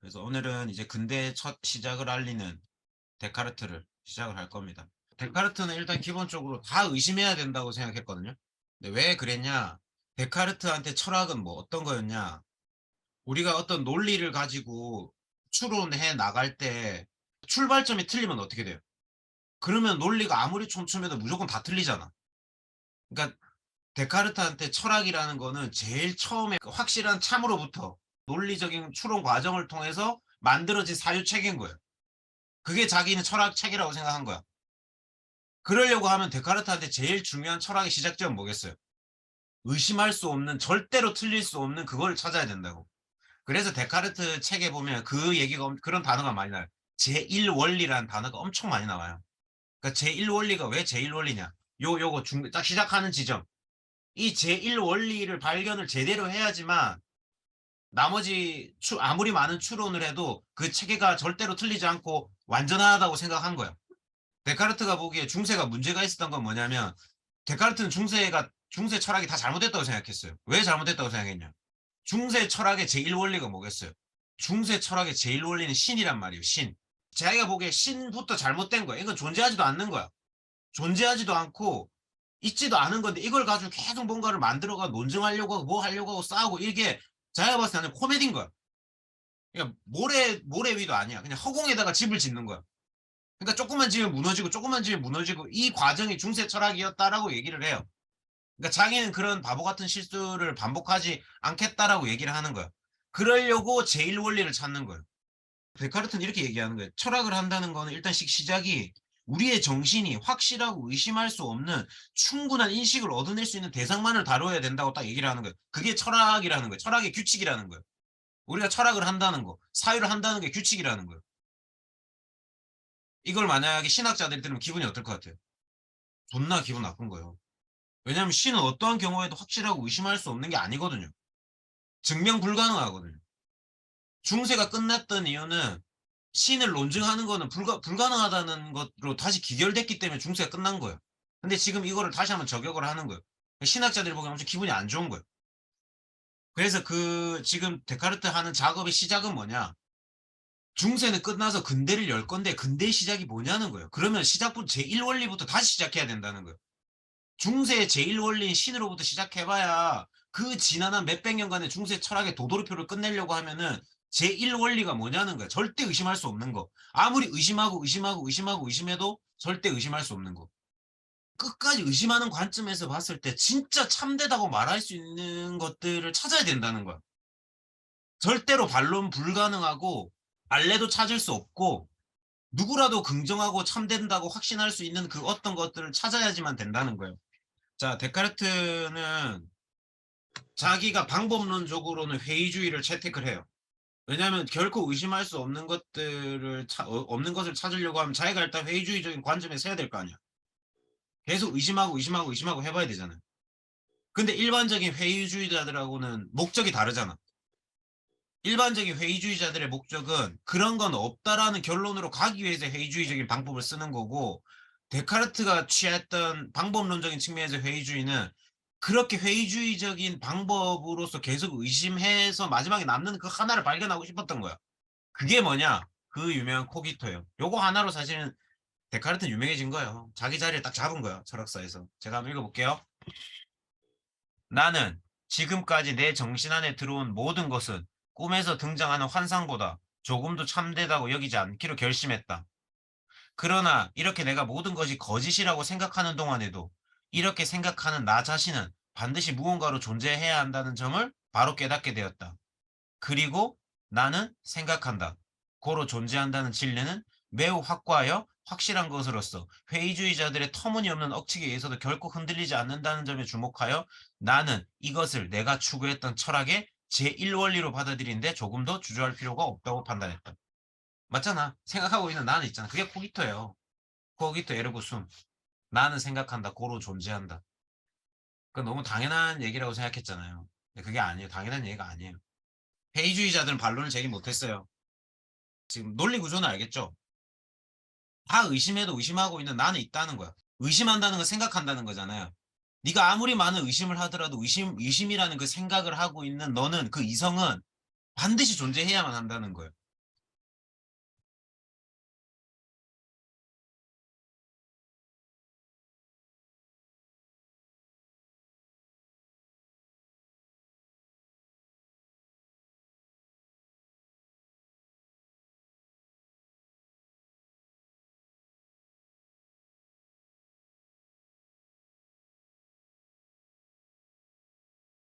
그래서 오늘은 이제 근대의 첫 시작을 알리는 데카르트를 시작을 할 겁니다. 데카르트는 일단 기본적으로 다 의심해야 된다고 생각했거든요. 근데 왜 그랬냐? 데카르트한테 철학은 뭐 어떤 거였냐? 우리가 어떤 논리를 가지고 추론해 나갈 때 출발점이 틀리면 어떻게 돼요? 그러면 논리가 아무리 촘촘해도 무조건 다 틀리잖아. 그러니까 데카르트한테 철학이라는 거는 제일 처음에 그 확실한 참으로부터 논리적인 추론 과정을 통해서 만들어진 사유책인 거예요. 그게 자기는 철학책이라고 생각한 거야. 그러려고 하면 데카르트한테 제일 중요한 철학의 시작점은 뭐겠어요? 의심할 수 없는, 절대로 틀릴 수 없는 그걸 찾아야 된다고. 그래서 데카르트 책에 보면 그 얘기가 그런 단어가 많이 나와요. 제1원리라는 단어가 엄청 많이 나와요. 그러니까 제1원리가 왜 제1원리냐? 요거 딱 시작하는 지점. 이 제1원리를 발견을 제대로 해야지만 나머지 아무리 많은 추론을 해도 그 체계가 절대로 틀리지 않고 완전하다고 생각한 거야. 데카르트가 보기에 중세가 문제가 있었던 건 뭐냐면 데카르트는 중세 철학이 다 잘못됐다고 생각했어요. 왜 잘못됐다고 생각했냐? 중세 철학의 제1원리가 뭐겠어요? 중세 철학의 제1원리는 신이란 말이에요. 신. 자기가 보기에 신부터 잘못된 거야. 이건 존재하지도 않는 거야. 존재하지도 않고 있지도 않은 건데 이걸 가지고 계속 뭔가를 만들어가 논증하려고 하고 뭐 하려고 하고 싸우고 이게 자기가 봤을 때는 코미디인 거야. 그러니까 모래 위도 아니야. 그냥 허공에다가 집을 짓는 거야. 그러니까 조금만 지면 무너지고 조금만 지면 무너지고 이 과정이 중세 철학이었다라고 얘기를 해요. 그러니까 자기는 그런 바보 같은 실수를 반복하지 않겠다라고 얘기를 하는 거야. 그러려고 제일 원리를 찾는 거예요. 데카르트는 이렇게 얘기하는 거예요. 철학을 한다는 거는 일단 시작이 우리의 정신이 확실하고 의심할 수 없는 충분한 인식을 얻어낼 수 있는 대상만을 다뤄야 된다고 딱 얘기를 하는 거예요. 그게 철학이라는 거예요. 철학의 규칙이라는 거예요. 우리가 철학을 한다는 거, 사유를 한다는 게 규칙이라는 거예요. 이걸 만약에 신학자들이 들으면 기분이 어떨 것 같아요? 존나 기분 나쁜 거예요. 왜냐하면 신은 어떠한 경우에도 확실하고 의심할 수 없는 게 아니거든요. 증명 불가능하거든요. 중세가 끝났던 이유는 신을 논증하는 거는 불가능하다는 것으로 다시 기결됐기 때문에 중세가 끝난 거예요. 근데 지금 이거를 다시 한번 저격을 하는 거예요. 신학자들이 보기엔 엄청 기분이 안 좋은 거예요. 그래서 지금 데카르트 하는 작업의 시작은 뭐냐? 중세는 끝나서 근대를 열 건데 근대의 시작이 뭐냐는 거예요. 그러면 시작부터 제1원리부터 다시 시작해야 된다는 거예요. 중세의 제1원리인 신으로부터 시작해봐야 그 지난한 몇백 년간의 중세 철학의 도돌이표를 끝내려고 하면은 제1원리가 뭐냐는 거야. 절대 의심할 수 없는 거. 아무리 의심해도 절대 의심할 수 없는 거. 끝까지 의심하는 관점에서 봤을 때 진짜 참되다고 말할 수 있는 것들을 찾아야 된다는 거야. 절대로 반론 불가능하고 알레도 찾을 수 없고 누구라도 긍정하고 참된다고 확신할 수 있는 그 어떤 것들을 찾아야지만 된다는 거예요. 자, 데카르트는 자기가 방법론적으로는 회의주의를 채택을 해요. 왜냐하면 결코 의심할 수 없는 없는 것을 찾으려고 하면 자기가 일단 회의주의적인 관점에서 해야 될 거 아니야. 계속 의심하고 해봐야 되잖아요. 근데 일반적인 회의주의자들하고는 목적이 다르잖아. 일반적인 회의주의자들의 목적은 그런 건 없다라는 결론으로 가기 위해서 회의주의적인 방법을 쓰는 거고, 데카르트가 취했던 방법론적인 측면에서 회의주의는 그렇게 회의주의적인 방법으로서 계속 의심해서 마지막에 남는 그 하나를 발견하고 싶었던 거야. 그게 뭐냐? 그 유명한 코기토예요. 요거 하나로 사실은 데카르트는 유명해진 거예요. 자기 자리를 딱 잡은 거야, 철학사에서. 제가 한번 읽어볼게요. 나는 지금까지 내 정신 안에 들어온 모든 것은 꿈에서 등장하는 환상보다 조금도 참되다고 여기지 않기로 결심했다. 그러나 이렇게 내가 모든 것이 거짓이라고 생각하는 동안에도 이렇게 생각하는 나 자신은 반드시 무언가로 존재해야 한다는 점을 바로 깨닫게 되었다. 그리고 나는 생각한다. 고로 존재한다는 진리는 매우 확고하여 확실한 것으로서 회의주의자들의 터무니없는 억측에 의해서도 결코 흔들리지 않는다는 점에 주목하여 나는 이것을 내가 추구했던 철학의 제1원리로 받아들이는데 조금 더 주저할 필요가 없다고 판단했다. 맞잖아. 생각하고 있는 나는 있잖아. 그게 코기토예요. 코기토 에르고 숨. 나는 생각한다. 고로 존재한다. 그건 너무 당연한 얘기라고 생각했잖아요. 근데 그게 아니에요. 당연한 얘기가 아니에요. 회의주의자들은 반론을 제기 못했어요. 지금 논리 구조는 알겠죠? 다 의심해도 의심하고 있는 나는 있다는 거야. 의심한다는 건 생각한다는 거잖아요. 네가 아무리 많은 의심을 하더라도 의심이라는 그 생각을 하고 있는 너는, 그 이성은 반드시 존재해야만 한다는 거예요.